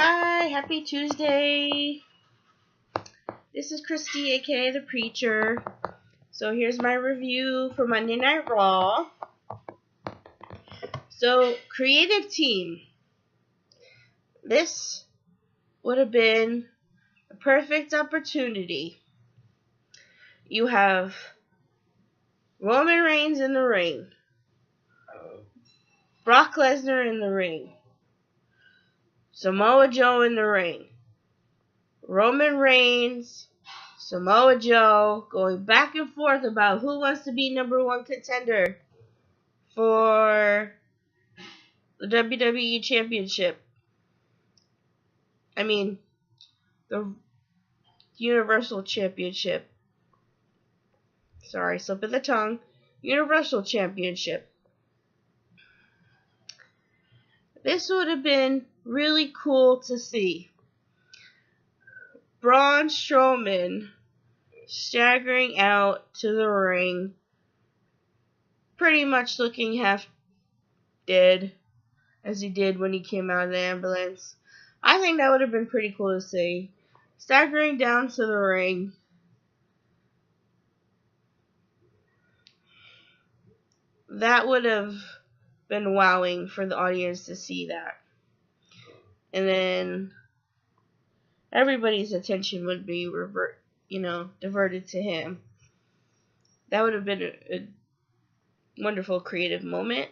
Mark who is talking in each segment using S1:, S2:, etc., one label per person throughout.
S1: Hi, happy Tuesday. This is Christy, aka The Preacher. So here's my review for Monday Night Raw. So, creative team. This would have been a perfect opportunity. You have Roman Reigns in the ring. Brock Lesnar in the ring. Samoa Joe in the ring. Roman Reigns, Samoa Joe going back and forth about who wants to be number one contender for the WWE Championship. I mean, the Universal Championship. Sorry, slip of the tongue. Universal Championship. This would have been really cool to see. Braun Strowman staggering out to the ring, pretty much looking half dead, as he did when he came out of the ambulance. I think that would have been pretty cool to see. Staggering down to the ring. That would have been wowing for the audience to see that. And then everybody's attention would be diverted to him. That would have been a wonderful creative moment.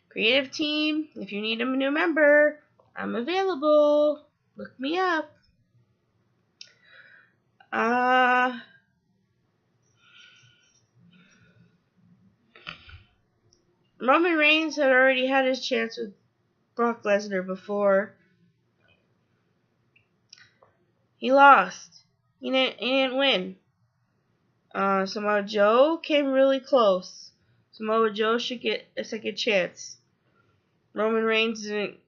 S1: Creative team, if you need a new member, I'm available. Look me up. Roman Reigns had already had his chance with Brock Lesnar before. He lost. He didn't win. Samoa Joe came really close. Samoa Joe should get a second chance. Roman Reigns didn't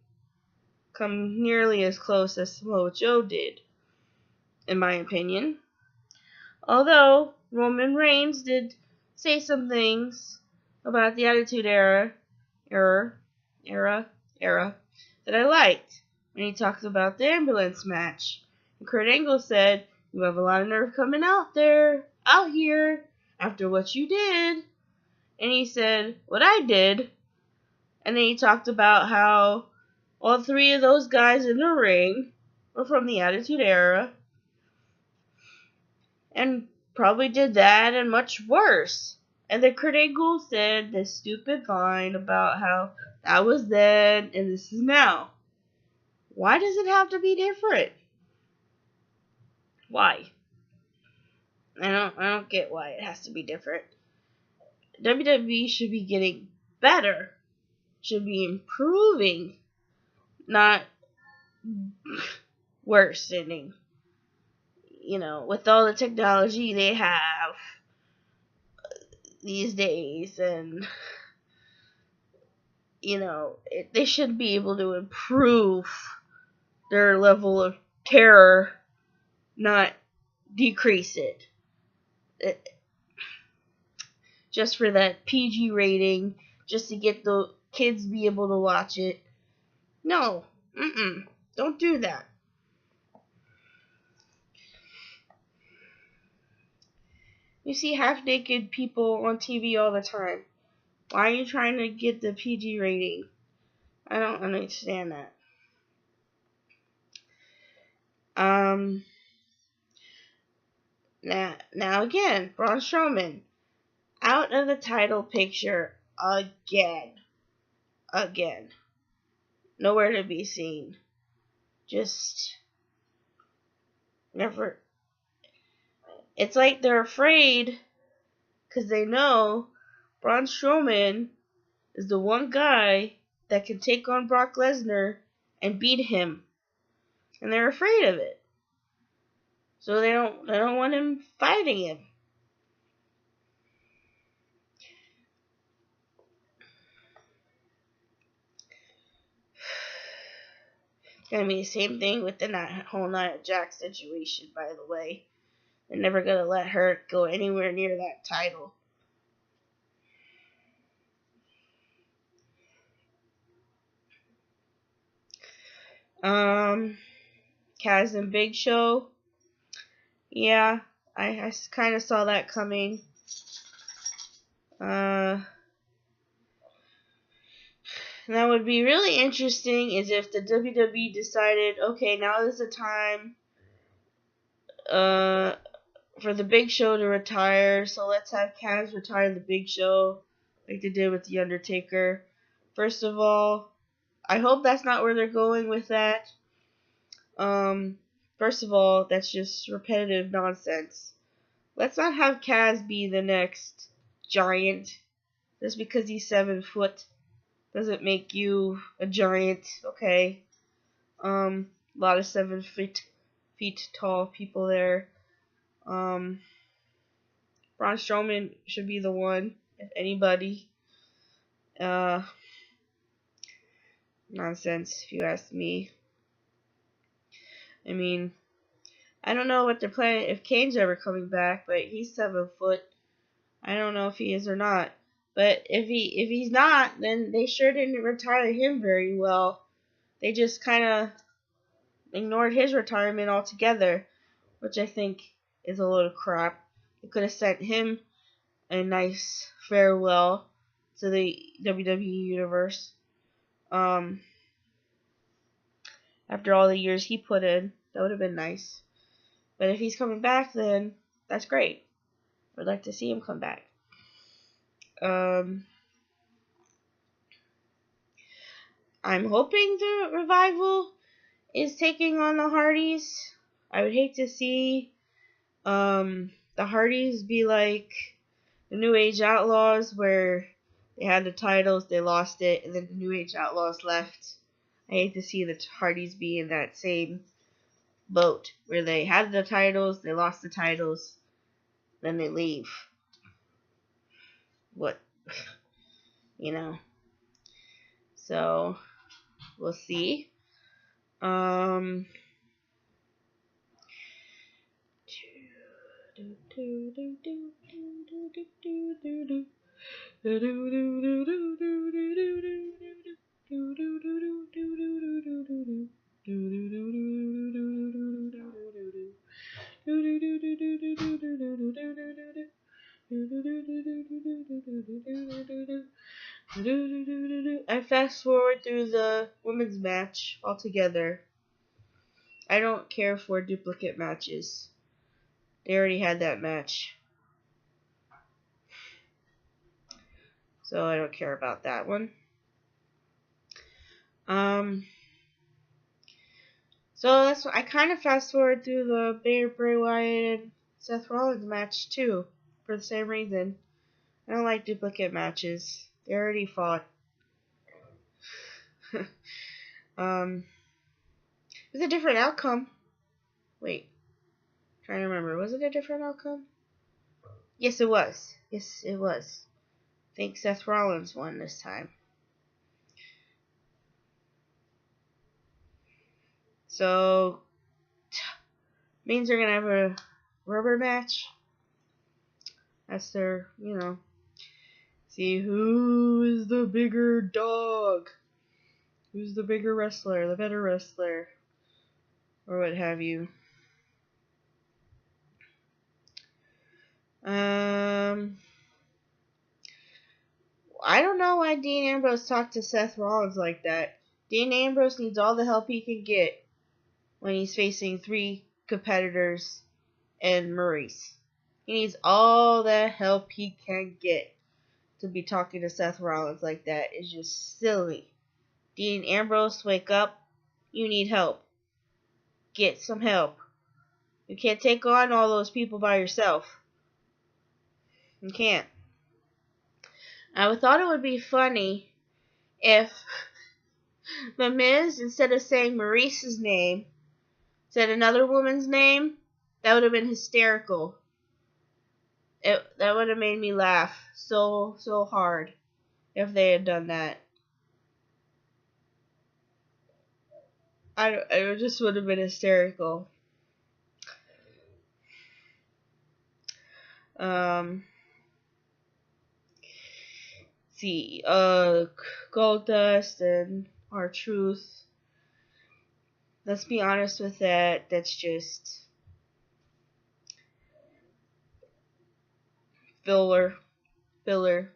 S1: come nearly as close as Samoa Joe did, in my opinion. Although Roman Reigns did say some things about the Attitude Era that I liked when he talked about the ambulance match. And Kurt Angle said, "You have a lot of nerve coming out here, after what you did." And he said, "What I did." And then he talked about how all three of those guys in the ring were from the Attitude Era. And probably did that and much worse. And then Kurt Angle said this stupid line about how that was then and this is now. Why does it have to be different? Why? I don't get why it has to be different. WWE should be getting better. Should be improving, not worsening. With all the technology they have these days, and they should be able to improve their level of terror, not decrease it. Just for that PG rating, just to get the kids be able to watch it. No, don't do that. You see half-naked people on TV all the time. Why are you trying to get the PG rating? I don't understand that. Now again, Braun Strowman out of the title picture again. Nowhere to be seen. Just never. It's like they're afraid because they know Braun Strowman is the one guy that can take on Brock Lesnar and beat him. And they're afraid of it. So they don't want him fighting him. It's gonna be the same thing with the whole Nia Jax situation, by the way. They're never gonna let her go anywhere near that title. Um, Kaz and Big Show. Yeah, I kind of saw that coming. That would be really interesting is if the WWE decided, okay, now is the time for the Big Show to retire, so let's have Kaz retire the Big Show like they did with The Undertaker. First of all, I hope that's not where they're going with that. First of all, that's just repetitive nonsense. Let's not have Kaz be the next giant. Just because he's 7 foot doesn't make you a giant, okay? A lot of 7 feet tall people there. Braun Strowman should be the one, if anybody. Nonsense, if you ask me. I mean, I don't know what they're planning, if Kane's ever coming back, but he's 7 foot. I don't know if he is or not. But if he's not, then they sure didn't retire him very well. They just kind of ignored his retirement altogether, which I think is a load of crap. They could have sent him a nice farewell to the WWE universe. After all the years he put in, that would have been nice. But if he's coming back, then that's great. I'd like to see him come back. I'm hoping the revival is taking on the Hardys. I would hate to see the Hardys be like the New Age Outlaws, where they had the titles, they lost it, and then the New Age Outlaws left. I hate to see the Hardys be in that same boat, where they had the titles, they lost the titles, then they leave. What? You know. So, we'll see. I fast forward through the women's match altogether. I don't care for duplicate matches. They already had that match. So I don't care about that one. So that's I kind of fast forward through the Bray Wyatt and Seth Rollins match too, for the same reason. I don't like duplicate matches. They already fought. It was a different outcome. Wait, trying to remember. Was it a different outcome? Yes, it was. Yes, it was. I think Seth Rollins won this time. So means they're gonna have a rubber match. That's their, see who is the bigger dog. Who's the bigger wrestler, the better wrestler, or what have you. I don't know why Dean Ambrose talked to Seth Rollins like that. Dean Ambrose needs all the help he can get when he's facing 3 competitors and Maurice. He needs all the help he can get. To be talking to Seth Rollins like that is just silly. Dean Ambrose, wake up. You need help. Get some help. You can't take on all those people by yourself. You can't. I thought it would be funny if The Miz, instead of saying Maurice's name, said another woman's name. That would have been hysterical. That would have made me laugh so hard if they had done that. I just would have been hysterical. See, Goldust and R-Truth. Let's be honest with that. That's just filler, filler,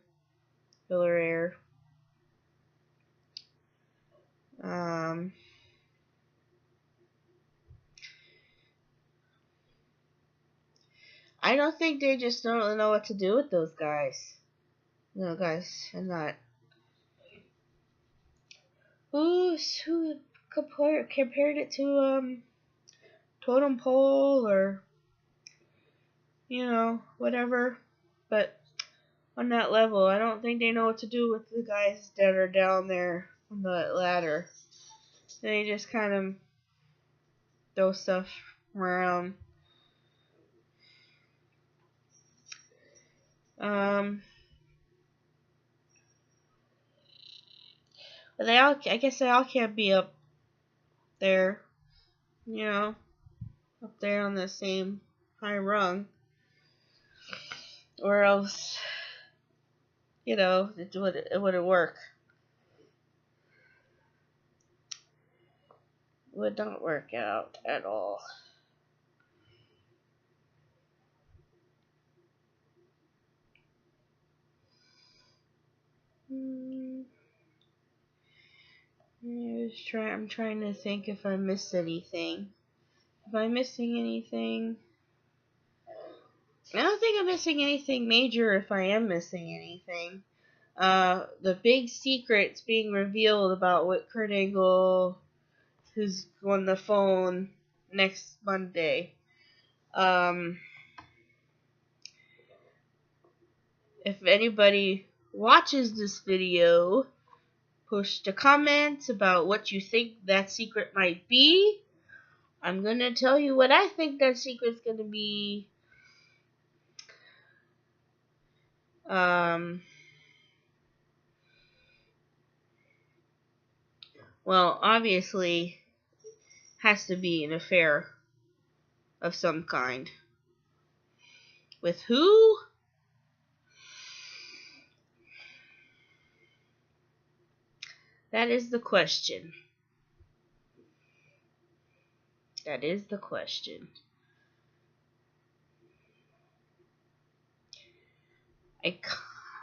S1: filler air. I don't think they just don't know what to do with those guys. No, guys, I'm not. Who compared it to Totem Pole or whatever, but on that level, I don't think they know what to do with the guys that are down there on the ladder. They just kind of throw stuff around. But I guess they all can't be up there, up there on the same high rung, or else, it wouldn't work. It would not work out at all. I'm trying to think if I missed anything. If I'm missing anything, I don't think I'm missing anything major. If I am missing anything, the big secret's being revealed about what Kurt Angle, who's on the phone next Monday. If anybody watches this video, post a comment about what you think that secret might be. I'm gonna tell you what I think that secret's gonna be. Well, obviously, has to be an affair of some kind. With who? That is the question. That is the question. I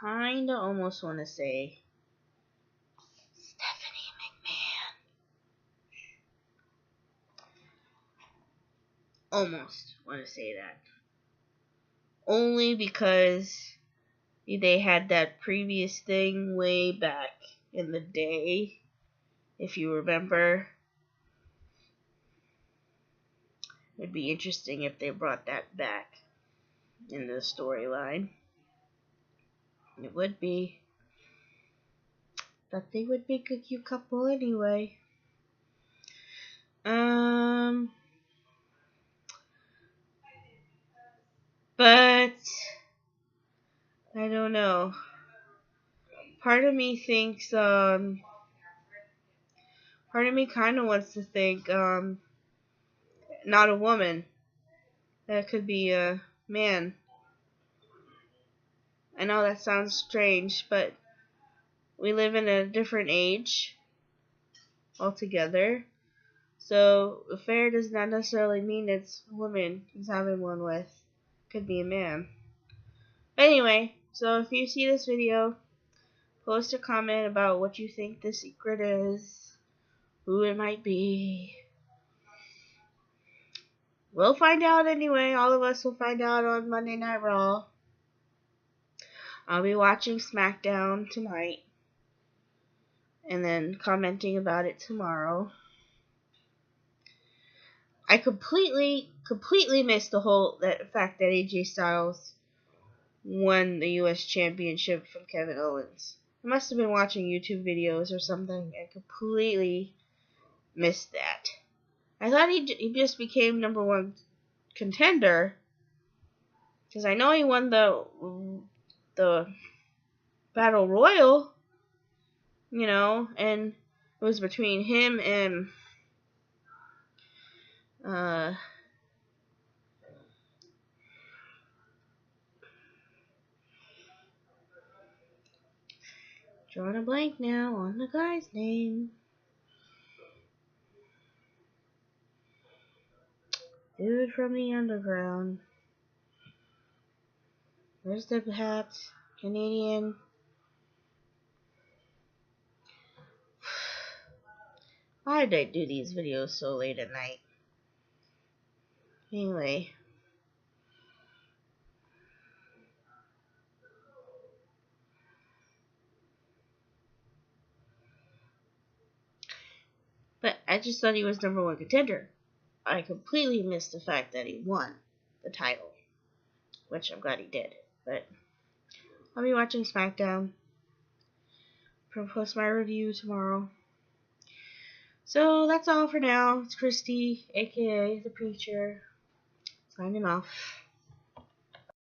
S1: kinda almost want to say Stephanie McMahon. Almost want to say that. Only because they had that previous thing way back in the day, if you remember. It'd be interesting if they brought that back in the storyline. It would be. But they would make a cute couple anyway. But I don't know. Part of me thinks, part of me kind of wants to think, not a woman. That could be a man. I know that sounds strange, but we live in a different age altogether. So, affair does not necessarily mean it's a woman he's having one with. Could be a man. Anyway, so if you see this video, post a comment about what you think the secret is, who it might be. We'll find out anyway. All of us will find out on Monday Night Raw. I'll be watching SmackDown tonight and then commenting about it tomorrow. I completely missed that fact that AJ Styles won the U.S. Championship from Kevin Owens. I must have been watching YouTube videos or something and completely missed that. I thought he just became number one contender because I know he won the Battle Royal, and it was between him and drawing a blank now on the guy's name. Dude from the underground. Where's the hat? Canadian. Why did I do these videos so late at night? Anyway. But I just thought he was #1 contender. I completely missed the fact that he won the title. Which I'm glad he did. But I'll be watching SmackDown. I'll post my review tomorrow. So that's all for now. It's Christy, aka The Preacher, signing off.